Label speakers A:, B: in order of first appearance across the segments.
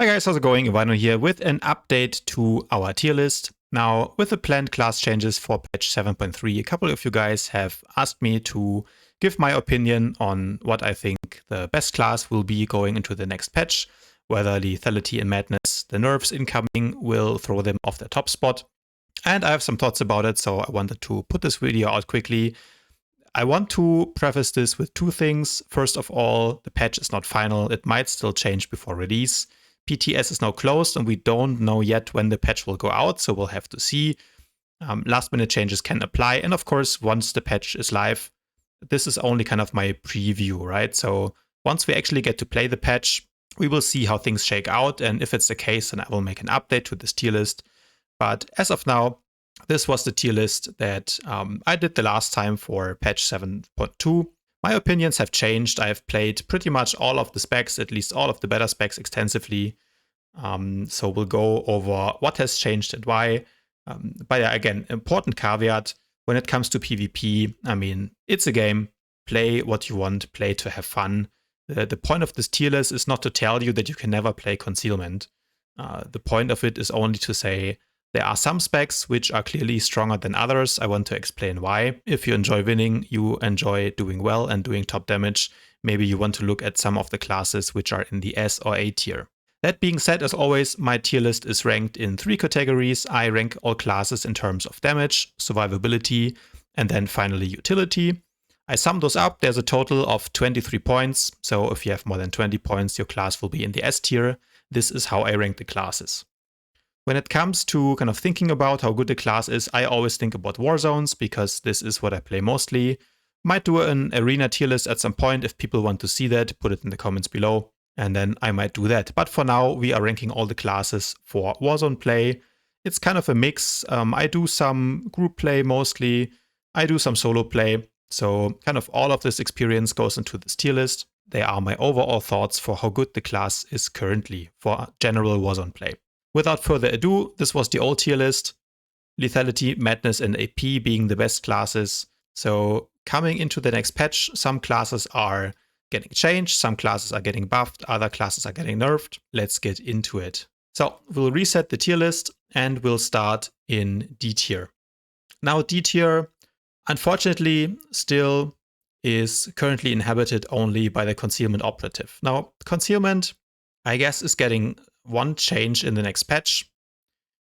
A: Hi guys, how's it going? Ivano here with an update to our tier list. Now, with the planned class changes for patch 7.3, a couple of you guys have asked me to give my opinion on what I think the best class will be going into the next patch, whether lethality and madness, the nerfs incoming, will throw them off their top spot. And I have some thoughts about it, so I wanted to put this video out quickly. I want to preface this with two things. First of all, the patch is not final. It might still change before release. PTS is now closed and we don't know yet when the patch will go out, so we'll have to see. Last minute changes can apply. And of course, once the patch is live, this is only kind of my preview, right? So once we actually get to play the patch, we will see how things shake out. And if it's the case, then I will make an update to this tier list. But as of now, this was the tier list that I did the last time for patch 7.2. My opinions have changed. I've played pretty much all of the specs, at least all of the better specs extensively. So we'll go over what has changed and why. But yeah, again, important caveat, when it comes to PvP, I mean, it's a game. Play what you want, play to have fun. The point of this tier list is not to tell you that you can never play concealment. The point of it is only to say, there are some specs which are clearly stronger than others. I want to explain why. If you enjoy winning, you enjoy doing well and doing top damage, maybe you want to look at some of the classes which are in the S or A tier. That being said, as always, my tier list is ranked in 3 categories. I rank all classes in terms of damage, survivability, and then finally utility. I sum those up. There's a total of 23 points. So if you have more than 20 points, your class will be in the S tier. This is how I rank the classes. When it comes to kind of thinking about how good the class is, I always think about war zones because this is what I play mostly. Might do an arena tier list at some point. If people want to see that, put it in the comments below, and then I might do that. But for now, we are ranking all the classes for warzone play. It's kind of a mix. I do some group play mostly. I do some solo play. So kind of all of this experience goes into this tier list. They are my overall thoughts for how good the class is currently for general warzone play. Without further ado, this was the old tier list. Lethality, Madness, and AP being the best classes. So coming into the next patch, some classes are getting changed, some classes are getting buffed, other classes are getting nerfed. Let's get into it. So we'll reset the tier list and we'll start in D tier. Now D tier, unfortunately, still is currently inhabited only by the concealment operative. Now, concealment, I guess, is getting one change in the next patch,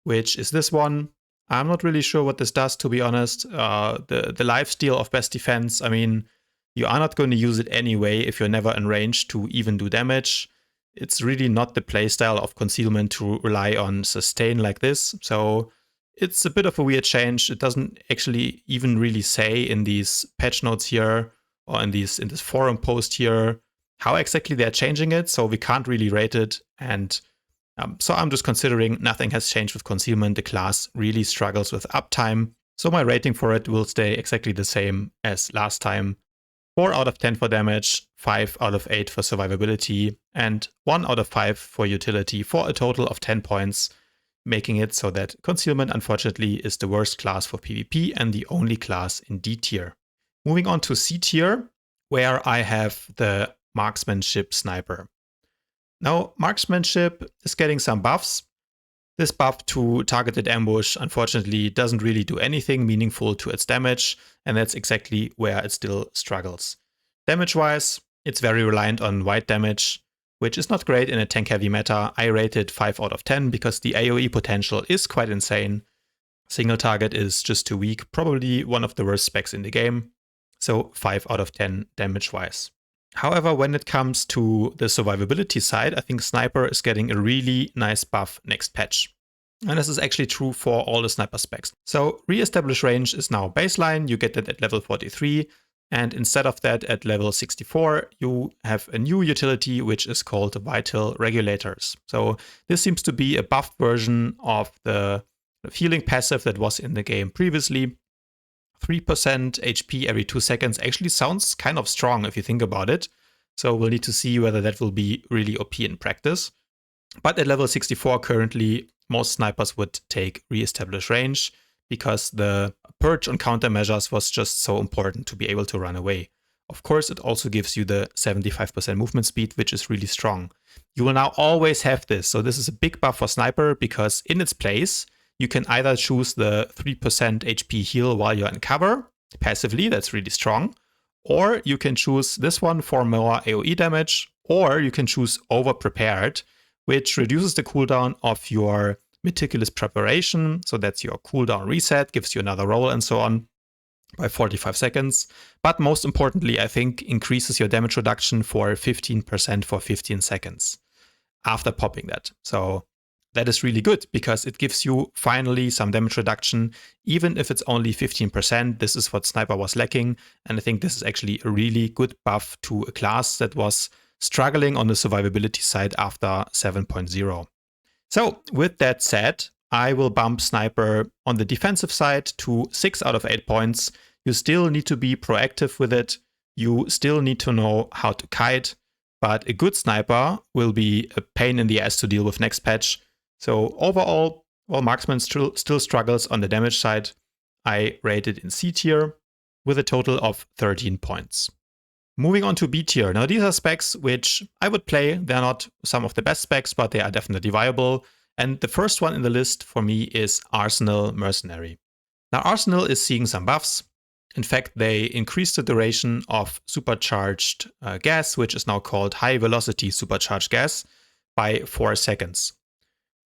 A: which is this one. I'm not really sure what this does, to be honest. The lifesteal of best defense, I mean, you are not going to use it anyway if you're never in range to even do damage. It's really not the playstyle of concealment to rely on sustain like this. So it's a bit of a weird change. It doesn't actually even really say in these patch notes here or in this forum post here how exactly they're changing it. So we can't really rate it. And so I'm just considering nothing has changed with concealment. The class really struggles with uptime. So my rating for it will stay exactly the same as last time. 4 out of 10 for damage, 5 out of 8 for survivability, and 1 out of 5 for utility for a total of 10 points, making it so that concealment, unfortunately, is the worst class for PvP and the only class in D tier. Moving on to C tier, where I have the marksmanship sniper. Now, marksmanship is getting some buffs. This buff to targeted ambush, unfortunately, doesn't really do anything meaningful to its damage, and that's exactly where it still struggles. Damage-wise, it's very reliant on white damage, which is not great in a tank-heavy meta. I rated 5 out of 10 because the AoE potential is quite insane. Single target is just too weak, probably one of the worst specs in the game. So 5 out of 10 damage-wise. However, when it comes to the survivability side, I think Sniper is getting a really nice buff next patch. And this is actually true for all the Sniper specs. So Re-establish Range is now baseline, you get that at level 43, and instead of that at level 64, you have a new utility which is called Vital Regulators. So this seems to be a buffed version of the healing passive that was in the game previously. 3% HP every 2 seconds actually sounds kind of strong if you think about it. So we'll need to see whether that will be really OP in practice. But at level 64 currently, most snipers would take Re-establish Range because the purge on countermeasures was just so important to be able to run away. Of course, it also gives you the 75% movement speed, which is really strong. You will now always have this. So this is a big buff for Sniper because in its place, you can either choose the 3% HP heal while you're in cover, passively, that's really strong, or you can choose this one for more AoE damage, or you can choose Over Prepared, which reduces the cooldown of your meticulous preparation. So that's your cooldown reset, gives you another roll and so on by 45 seconds. But most importantly, I think increases your damage reduction for 15% for 15 seconds after popping that. So that is really good because it gives you finally some damage reduction, even if it's only 15%. This is what Sniper was lacking. And I think this is actually a really good buff to a class that was struggling on the survivability side after 7.0. So with that said, I will bump Sniper on the defensive side to 6 out of 8 points. You still need to be proactive with it. You still need to know how to kite. But a good Sniper will be a pain in the ass to deal with next patch. So overall, while Marksman still struggles on the damage side, I rate it in C tier with a total of 13 points. Moving on to B tier. Now these are specs which I would play. They're not some of the best specs, but they are definitely viable. And the first one in the list for me is Arsenal Mercenary. Now Arsenal is seeing some buffs. In fact, they increased the duration of supercharged gas, which is now called high velocity supercharged gas, by 4 seconds.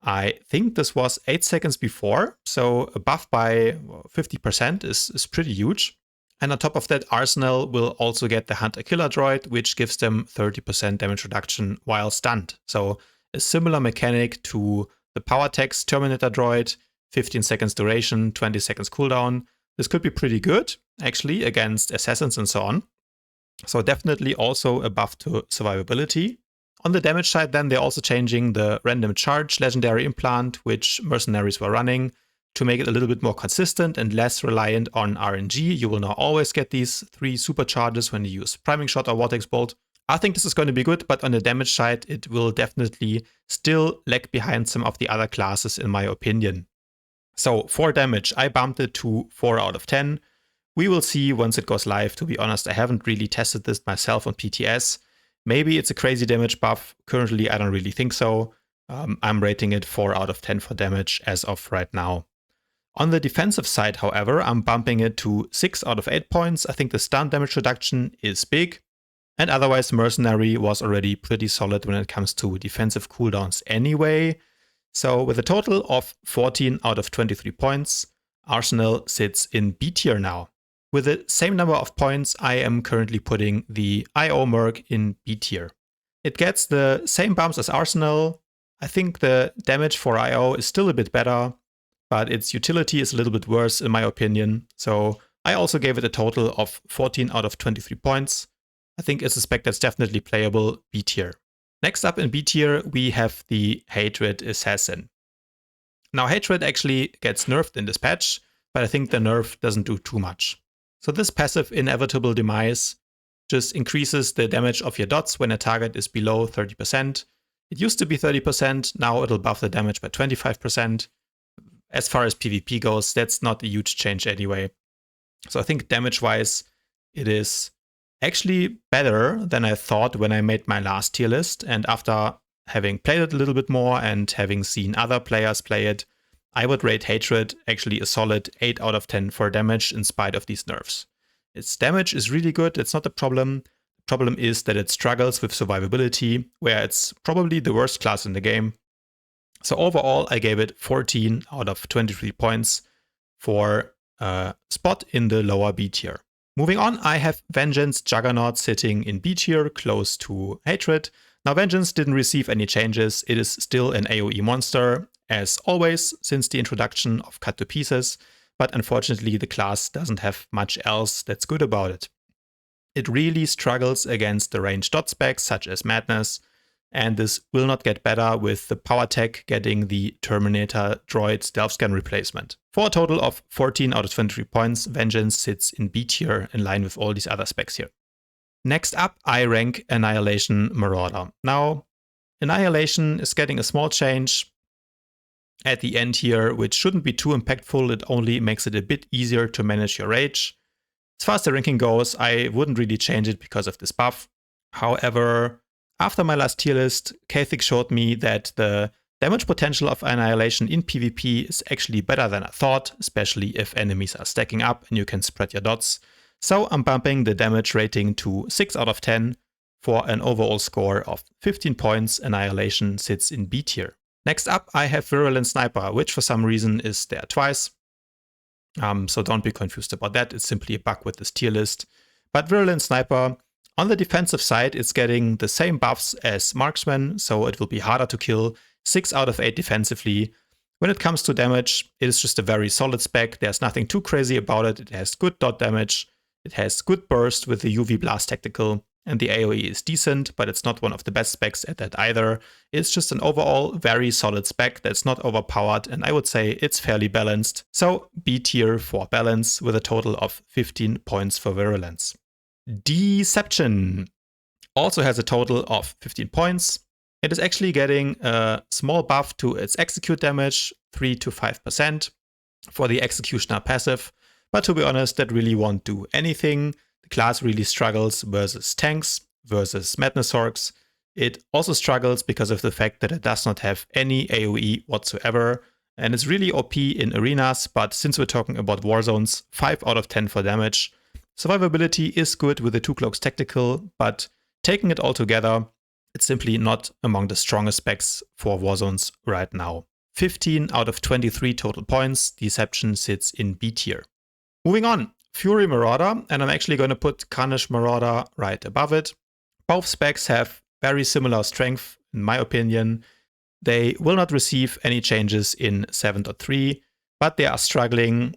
A: I think this was 8 seconds before, so a buff by 50% is pretty huge. And on top of that, Arsenal will also get the Hunter Killer droid, which gives them 30% damage reduction while stunned. So a similar mechanic to the PowerTech's Terminator droid, 15 seconds duration, 20 seconds cooldown. This could be pretty good, actually, against assassins and so on. So definitely also a buff to survivability. On the damage side, then, they're also changing the random charge legendary implant, which mercenaries were running, to make it a little bit more consistent and less reliant on RNG. You will now always get these 3 supercharges when you use Priming Shot or Vortex Bolt. I think this is going to be good, but on the damage side, it will definitely still lag behind some of the other classes, in my opinion. So for damage, I bumped it to 4 out of 10. We will see once it goes live. To be honest, I haven't really tested this myself on PTS. Maybe it's a crazy damage buff. Currently, I don't really think so. I'm rating it 4 out of 10 for damage as of right now. On the defensive side, however, I'm bumping it to 6 out of 8 points. I think the stun damage reduction is big. And otherwise, Mercenary was already pretty solid when it comes to defensive cooldowns anyway. So with a total of 14 out of 23 points, Arsenal sits in B tier now. With the same number of points, I am currently putting the IO Merc in B tier. It gets the same bumps as Arsenal. I think the damage for IO is still a bit better, but its utility is a little bit worse in my opinion. So I also gave it a total of 14 out of 23 points. I think it's a spec that's definitely playable, B tier. Next up in B tier, we have the Hatred Assassin. Now Hatred actually gets nerfed in this patch, but I think the nerf doesn't do too much. So this passive Inevitable Demise just increases the damage of your dots when a target is below 30%. It used to be 30%, now it'll buff the damage by 25%. As far as PvP goes, that's not a huge change anyway. So I think damage-wise, it is actually better than I thought when I made my last tier list. And after having played it a little bit more and having seen other players play it, I would rate Hatred actually a solid 8 out of 10 for damage in spite of these nerfs. Its damage is really good, it's not a problem. The problem is that it struggles with survivability, where it's probably the worst class in the game. So overall, I gave it 14 out of 23 points for a spot in the lower B tier. Moving on, I have Vengeance Juggernaut sitting in B tier, close to Hatred. Now Vengeance didn't receive any changes, it is still an AoE monster, as always, since the introduction of Cut to Pieces, but unfortunately the class doesn't have much else that's good about it. It really struggles against the ranged dot specs such as Madness, and this will not get better with the PowerTech getting the Terminator droid stealth scan replacement. For a total of 14 out of 23 points, Vengeance sits in B tier in line with all these other specs here. Next up, I rank Annihilation Marauder. Now, Annihilation is getting a small change at the end here, which shouldn't be too impactful. It only makes it a bit easier to manage your rage. As far as the ranking goes, I wouldn't really change it because of this buff. However, after my last tier list, Kathik showed me that the damage potential of Annihilation in PvP is actually better than I thought, especially if enemies are stacking up and you can spread your dots. So I'm bumping the damage rating to 6 out of 10 for an overall score of 15 points. Annihilation sits in B tier. Next up, I have Virulent Sniper, which for some reason is there twice. So don't be confused about that. It's simply a bug with this tier list. But Virulent Sniper, on the defensive side, it's getting the same buffs as Marksman, so it will be harder to kill. 6 out of 8 defensively. When it comes to damage, it is just a very solid spec. There's nothing too crazy about it. It has good dot damage. It has good burst with the UV Blast Tactical. And the AoE is decent, but it's not one of the best specs at that either. It's just an overall very solid spec that's not overpowered, and I would say it's fairly balanced. So B tier for balance with a total of 15 points for Virulence. Deception also has a total of 15 points. It is actually getting a small buff to its execute damage, 3 to 5% for the Executioner passive. But to be honest, that really won't do anything. The class really struggles versus tanks, versus Madness Orcs. It also struggles because of the fact that it does not have any AoE whatsoever. And it's really OP in arenas, but since we're talking about war zones, 5 out of 10 for damage. Survivability is good with the 2 Cloaks Tactical, but taking it all together, it's simply not among the strongest specs for war zones right now. 15 out of 23 total points, Deception sits in B tier. Moving on, Fury Marauder, and I'm actually going to put Carnage Marauder right above it. Both specs have very similar strength, in my opinion. They will not receive any changes in 7.3, but they are struggling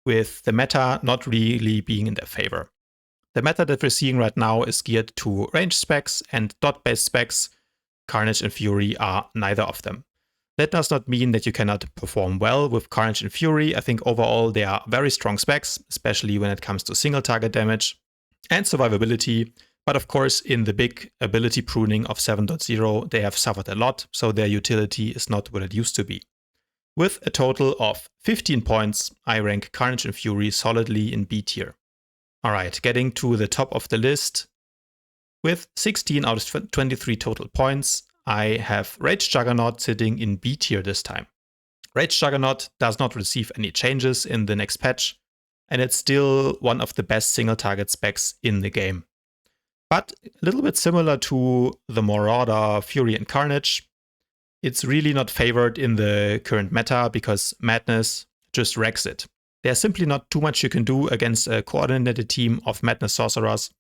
A: with the meta not really being in their favor. The meta that we're seeing right now is geared to range specs and dot-based specs. Carnage and Fury are neither of them. That does not mean that you cannot perform well with Carnage and Fury. I think overall they are very strong specs, especially when it comes to single target damage and survivability. But of course, in the big ability pruning of 7.0, they have suffered a lot, so their utility is not what it used to be. With a total of 15 points, I rank Carnage and Fury solidly in B tier. Alright, getting to the top of the list. With 16 out of 23 total points, I have Rage Juggernaut sitting in B tier this time. Rage Juggernaut does not receive any changes in the next patch, and it's still one of the best single target specs in the game. But a little bit similar to the Marauder, Fury and Carnage, it's really not favored in the current meta because Madness just wrecks it. There's simply not too much you can do against a coordinated team of Madness Sorcerers.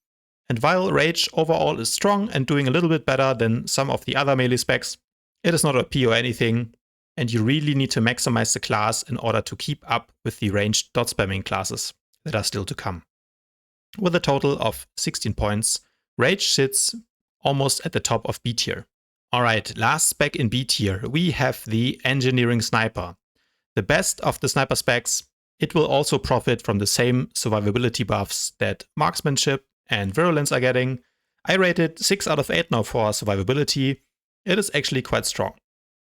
A: And while Rage overall is strong and doing a little bit better than some of the other melee specs, it is not OP or anything, and you really need to maximize the class in order to keep up with the ranged dot spamming classes that are still to come. With a total of 16 points, Rage sits almost at the top of B tier. Alright, last spec in B tier, we have the Engineering Sniper. The best of the sniper specs. It will also profit from the same survivability buffs that Marksmanship and Virulence are getting. I rate it 6 out of 8 now for survivability. It is actually quite strong.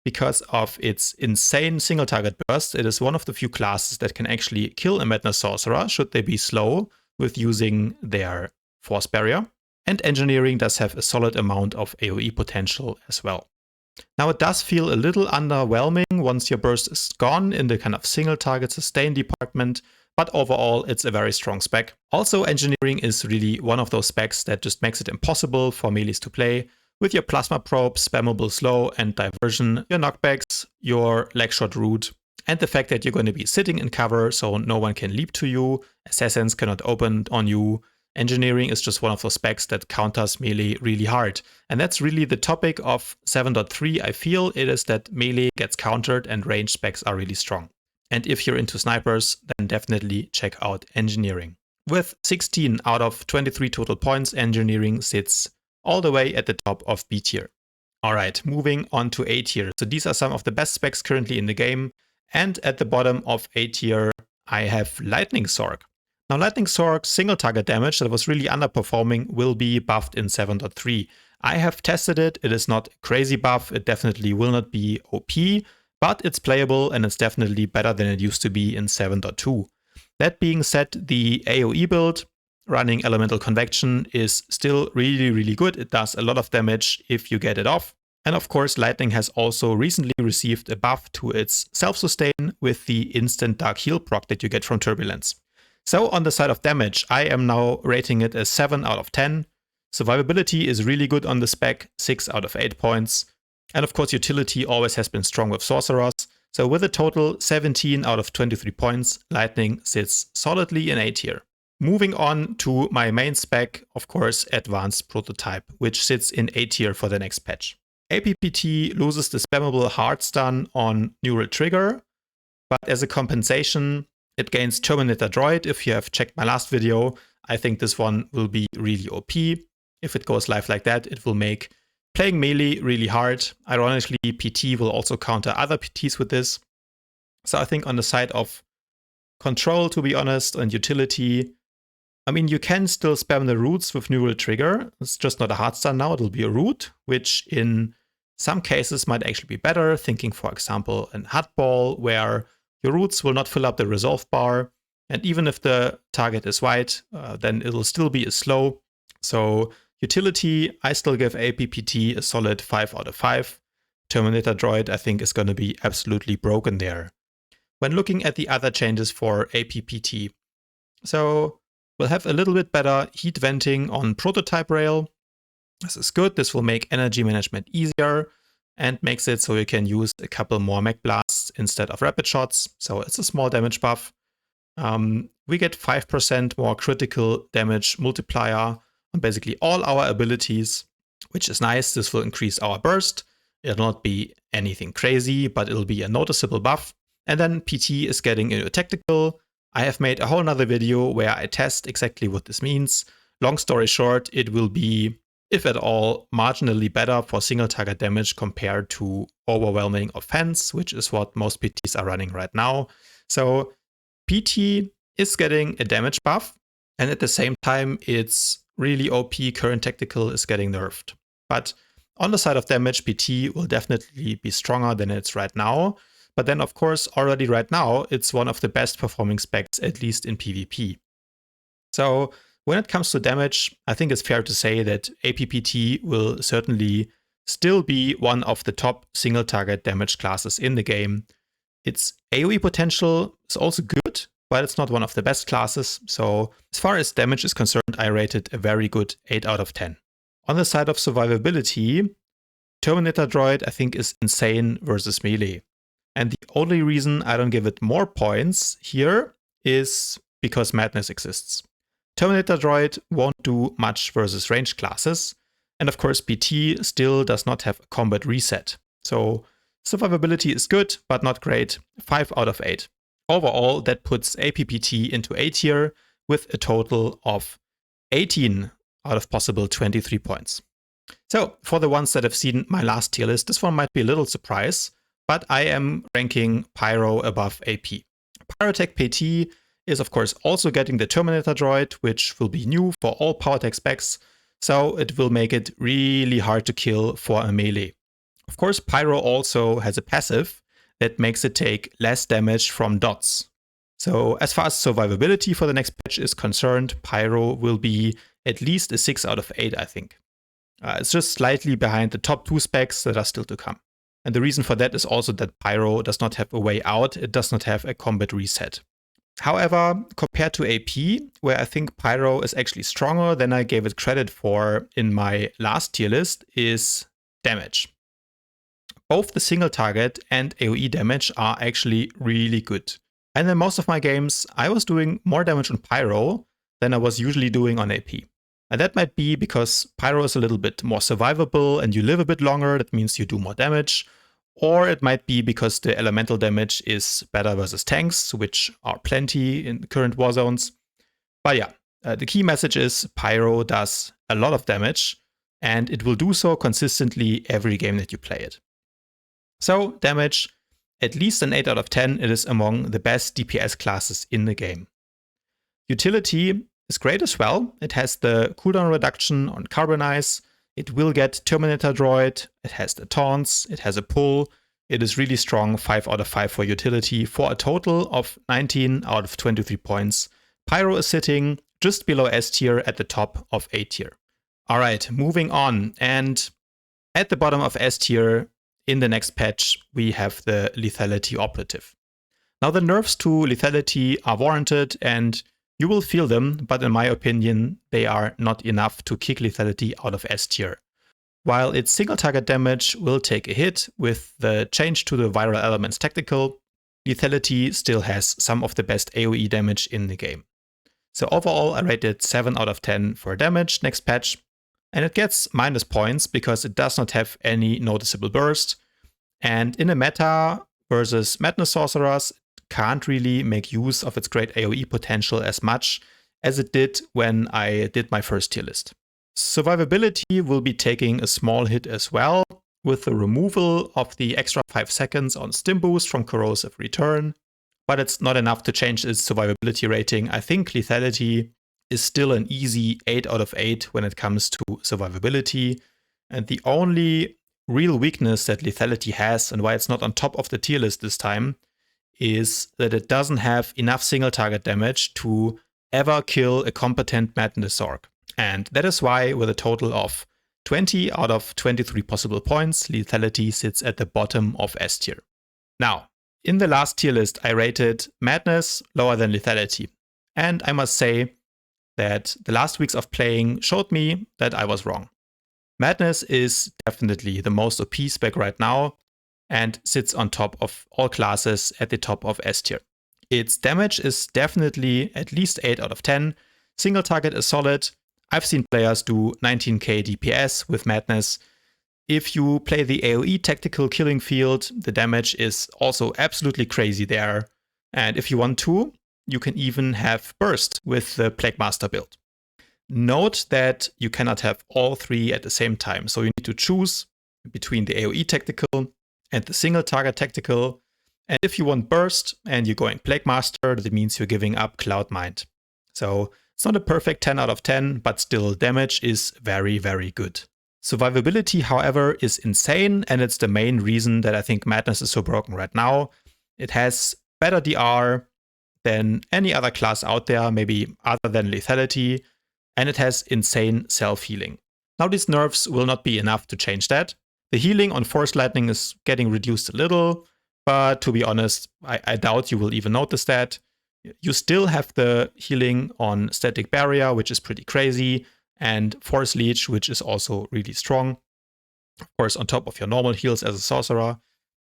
A: Because of its insane single target burst, it is one of the few classes that can actually kill a Madness Sorcerer should they be slow with using their Force Barrier. And Engineering does have a solid amount of AoE potential as well. Now it does feel a little underwhelming once your burst is gone in the kind of single target sustain department, but overall it's a very strong spec. Also, Engineering is really one of those specs that just makes it impossible for melees to play. With your Plasma Probe, Spammable Slow and Diversion, your knockbacks, your leg shot route, and the fact that you're going to be sitting in cover so no one can leap to you, assassins cannot open on you. Engineering is just one of those specs that counters melee really hard. And that's really the topic of 7.3, I feel. It is that melee gets countered and range specs are really strong. And if you're into snipers, then definitely check out Engineering. With 16 out of 23 total points, Engineering sits all the way at the top of B tier. Alright, moving on to A tier. So these are some of the best specs currently in the game. And at the bottom of A tier, I have Lightning Sorg. Now, Lightning Sorg single target damage that was really underperforming will be buffed in 7.3. I have tested it. It is not a crazy buff. It definitely will not be OP, but it's playable and it's definitely better than it used to be in 7.2. That being said, the AoE build running Elemental Convection is still really good. It does a lot of damage if you get it off. And of course, Lightning has also recently received a buff to its self-sustain with the instant Dark Heal proc that you get from Turbulence. So on the side of damage, I am now rating it as 7 out of 10. Survivability is really good on the spec, 6 out of 8 points. And of course, utility always has been strong with Sorcerers. So with a total 17 out of 23 points, Lightning sits solidly in A tier. Moving on to my main spec, of course, Advanced Prototype, which sits in A tier for the next patch. APPT loses the spammable hard stun on Neural Trigger, but as a compensation, it gains Terminator Droid. If you have checked my last video, I think this one will be really OP. If it goes live like that, it will make playing melee really hard. Ironically, PT will also counter other PTs with this. So I think on the side of control, to be honest, and utility, I mean, you can still spam the roots with Neural Trigger. It's just not a hard stun now, it'll be a root, which in some cases might actually be better. Thinking, for example, in Hardball, where your roots will not fill up the resolve bar. And even if the target is white, then it'll still be a slow. So utility, I still give APPT a solid 5 out of 5. Terminator Droid, I think, is going to be absolutely broken there. When looking at the other changes for APPT, so we'll have a little bit better heat venting on prototype rail. This is good. This will make energy management easier and makes it so you can use a couple more mech blasts instead of rapid shots. So it's a small damage buff. We get 5% more critical damage multiplier on basically all our abilities, which is nice. This will increase our burst. It'll not be anything crazy, but it'll be a noticeable buff. And then PT is getting into tactical. I have made a whole nother video where I test exactly what this means. Long story short, it will be, if at all, marginally better for single target damage compared to overwhelming offense, which is what most PTs are running right now. So PT is getting a damage buff, and at the same time, it's really OP. Current tactical is getting nerfed. But on the side of damage, PT will definitely be stronger than it's right now. But then, of course, already right now, it's one of the best performing specs, at least in PvP. So when it comes to damage, I think it's fair to say that APPT will certainly still be one of the top single target damage classes in the game. Its AoE potential is also good, but it's not one of the best classes. So as far as damage is concerned, I rate it a very good 8 out of 10. On the side of survivability, Terminator Droid, I think, is insane versus melee. And the only reason I don't give it more points here is because madness exists. Terminator Droid won't do much versus ranged classes. And of course, PT still does not have a combat reset. So survivability is good, but not great. 5 out of 8. Overall, that puts APPT into A tier with a total of 18 out of possible 23 points. So for the ones that have seen my last tier list, this one might be a little surprise, but I am ranking Pyro above AP. PowerTech PT is of course also getting the Terminator Droid, which will be new for all PowerTech specs, so it will make it really hard to kill for a melee. Of course, Pyro also has a passive that makes it take less damage from dots. So as far as survivability for the next patch is concerned, Pyro will be at least a 6 out of 8, I think. It's just slightly behind the top 2 specs that are still to come. And the reason for that is also that Pyro does not have a way out, it does not have a combat reset. However, compared to AP, where I think Pyro is actually stronger than I gave it credit for in my last tier list, is damage. Both the single target and AoE damage are actually really good. And in most of my games, I was doing more damage on Pyro than I was usually doing on AP. And that might be because Pyro is a little bit more survivable and you live a bit longer, that means you do more damage. Or it might be because the elemental damage is better versus tanks, which are plenty in the current war zones. But yeah, the key message is Pyro does a lot of damage, and it will do so consistently every game that you play it. So damage, at least an 8 out of 10, it is among the best DPS classes in the game. Utility is great as well. It has the cooldown reduction on Carbonize. It will get Terminator Droid. It has the taunts. It has a pull. It is really strong, 5 out of 5 for utility, for a total of 19 out of 23 points. Pyro is sitting just below S tier at the top of A tier. Alright, moving on, and at the bottom of S tier, in the next patch, we have the lethality operative. Now the nerfs to lethality are warranted and you will feel them, but in my opinion, they are not enough to kick lethality out of S tier. While its single target damage will take a hit with the change to the viral elements tactical, lethality still has some of the best AoE damage in the game. So overall, I rated 7 out of 10 for damage next patch, and it gets minus points because it does not have any noticeable burst. And in a meta versus Madness Sorcerers, it can't really make use of its great AoE potential as much as it did when I did my first tier list. Survivability will be taking a small hit as well, with the removal of the extra 5 seconds on stim boost from corrosive return, but it's not enough to change its survivability rating. I think lethality is still an easy 8 out of 8 when it comes to survivability, and the only real weakness that lethality has, and why it's not on top of the tier list this time, is that it doesn't have enough single target damage to ever kill a competent Madness Orc. And that is why, with a total of 20 out of 23 possible points, lethality sits at the bottom of S tier. Now, in the last tier list, I rated Madness lower than lethality. And I must say that the last weeks of playing showed me that I was wrong. Madness is definitely the most OP spec right now and sits on top of all classes at the top of S tier. Its damage is definitely at least 8 out of 10. Single target is solid. I've seen players do 19k DPS with Madness. If you play the AoE tactical killing field, the damage is also absolutely crazy there. And if you want to, you can even have burst with the Plague Master build. Note that you cannot have all three at the same time, so you need to choose between the AoE tactical and the single target tactical. And if you want burst and you're going Plague Master, that means you're giving up Cloud Mind. So it's not a perfect 10 out of 10, but still damage is very, very good. Survivability, however, is insane, and it's the main reason that I think Madness is so broken right now. It has better DR than any other class out there, maybe other than lethality, and it has insane self-healing. Now these nerfs will not be enough to change that. The healing on Force Lightning is getting reduced a little, but to be honest, I doubt you will even notice that. You still have the healing on Static Barrier, which is pretty crazy, and Force Leech, which is also really strong. Of course, on top of your normal heals as a sorcerer.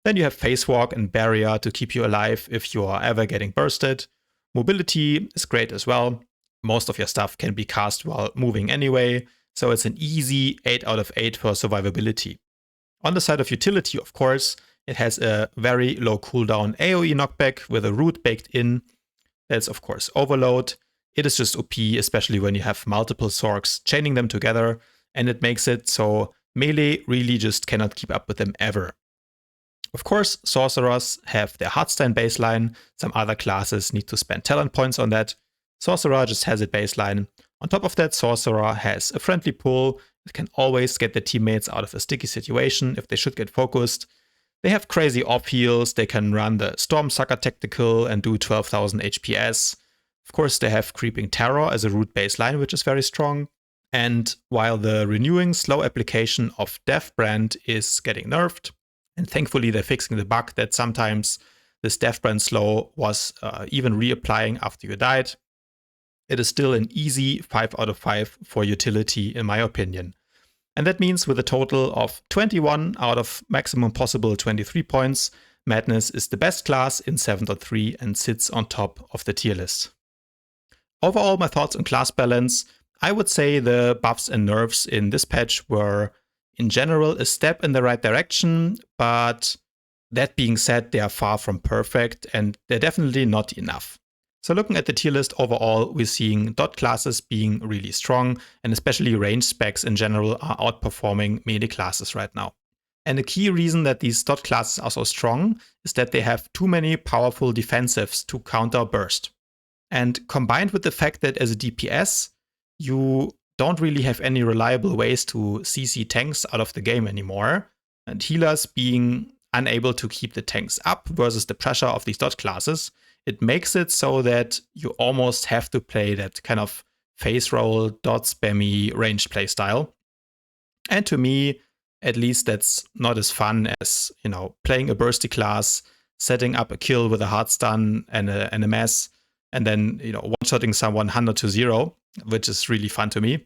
A: Then you have Phase Walk and Barrier to keep you alive if you are ever getting bursted. Mobility is great as well. Most of your stuff can be cast while moving anyway, so it's an easy 8 out of 8 for survivability. On the side of utility, of course, it has a very low cooldown AoE knockback with a root baked in. That's of course overload. It is just OP, especially when you have multiple Sorcs chaining them together, and it makes it so melee really just cannot keep up with them ever. Of course, sorcerers have their Heartstein baseline. Some other classes need to spend talent points on that. Sorcerer just has it baseline. On top of that, Sorcerer has a friendly pull. It can always get their teammates out of a sticky situation if they should get focused. They have crazy off heals. They can run the Stormsucker tactical and do 12,000 HPS. Of course, they have Creeping Terror as a root baseline, which is very strong. And while the renewing slow application of Death Brand is getting nerfed, and thankfully they're fixing the bug that sometimes this Death Brand slow was even reapplying after you died, it is still an easy 5 out of 5 for utility in my opinion. And that means with a total of 21 out of maximum possible 23 points, Madness is the best class in 7.3 and sits on top of the tier list. Overall, my thoughts on class balance, I would say the buffs and nerfs in this patch were in general a step in the right direction, but that being said, they are far from perfect and they're definitely not enough. So looking at the tier list overall, we're seeing dot classes being really strong, and especially range specs in general are outperforming melee classes right now. And the key reason that these dot classes are so strong is that they have too many powerful defensives to counter burst. And combined with the fact that as a DPS, you don't really have any reliable ways to CC tanks out of the game anymore, and healers being unable to keep the tanks up versus the pressure of these dot classes. It makes it so that you almost have to play that kind of face roll, dot spammy ranged playstyle. And to me, at least that's not as fun as, playing a bursty class, setting up a kill with a hard stun and a mess, and then, one-shotting someone 100 to 0, which is really fun to me.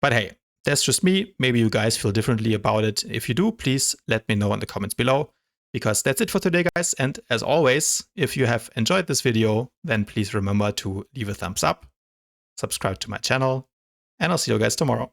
A: But hey, that's just me. Maybe you guys feel differently about it. If you do, please let me know in the comments below. Because that's it for today, guys. And as always, if you have enjoyed this video, then please remember to leave a thumbs up, subscribe to my channel, and I'll see you guys tomorrow.